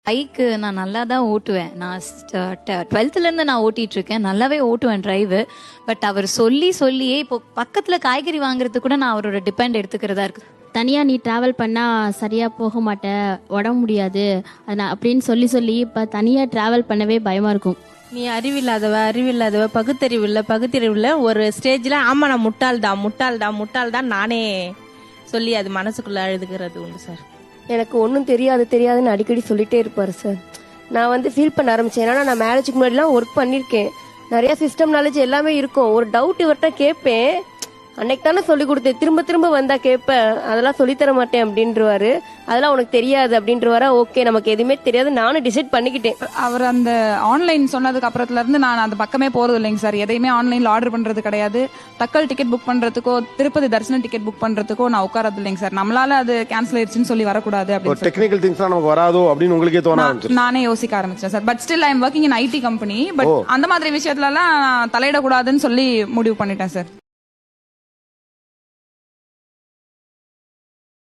Bike நான் நல்லா தான் ஓட்டுவேன். நான் 12th நான் ஓட்டிட்டு இருக்கேன். நல்லாவே ஓட்டுவேன் டிரைவு. பட் அவர் சொல்லியே இப்போ பக்கத்துல காய்கறி வாங்குறது கூட நான் அவரோட டிபெண்ட் எடுத்துக்கிறதா இருக்கு. தனியா நீ டிராவல் பண்ணா சரியா போக மாட்ட, உடம்பு முடியாது அப்படின்னு சொல்லி இப்ப தனியா டிராவல் பண்ணவே பயமா இருக்கும். நீ அறிவில்லாதவ பகுத்தறிவில்ல ஒரு ஸ்டேஜ்ல ஆமா நான் முட்டாள்தான் நானே சொல்லி அது மனசுக்குள்ள அழுதுகிறது உண்டு சார். எனக்கு ஒன்றும் தெரியாதுன்னு அடிக்கடி சொல்லிட்டே இருப்பாரு சார். நான் ஃபீல் பண்ண ஆரம்பிச்சேன். ஏன்னா நான் மேரேஜுக்கு முன்னாடிலாம் ஒர்க் பண்ணியிருக்கேன். நிறைய சிஸ்டம் நாலேஜ் எல்லாமே இருக்கும். ஒரு டவுட் இவர்கிட்ட கேட்பேன், அன்னைக்கு தானே சொல்லி கொடுத்தேன், திரும்ப வந்தா கேட்பேன், அதெல்லாம் சொல்லித்தர மாட்டேன் அப்படின்றவாரு. அதெல்லாம் உனக்கு தெரியாது அப்படின்றவாரா. ஓகே, நமக்கு எதுவுமே தெரியாது, நானும் டிசைட் பண்ணிக்கிட்டேன். அவர் அந்த ஆன்லைன் சொன்னதுக்கு அப்புறத்துல இருந்து நான் அந்த பக்கமே போறது இல்லைங்க சார். எதையுமே ஆன்லைன்ல ஆர்டர் பண்றது கிடையாது. தக்கல் டிக்கெட் புக் பண்றதுக்கோ திருப்பதி தரிசனம் டிக்கெட் புக் பண்றதுக்கோ நான் உட்காரது இல்லைங்க சார். நம்மளால அது கேன்சல் ஆயிடுச்சுன்னு சொல்லி வரக்கூடாது அப்படின்னு டெக்னிக்கல் திங்ஸ் நமக்கு வராதோ அப்படின்னு உங்களுக்கே தோண ஆரம்பிச்சு. நானே யோசிக்க ஆரம்பிச்சேன் sir. But still I am working in IT company. But அந்த மாதிரி விஷயத்துல எல்லாம் தலையிடக்கூடாதுன்னு சொல்லி முடிவு பண்ணிட்டேன் சார்.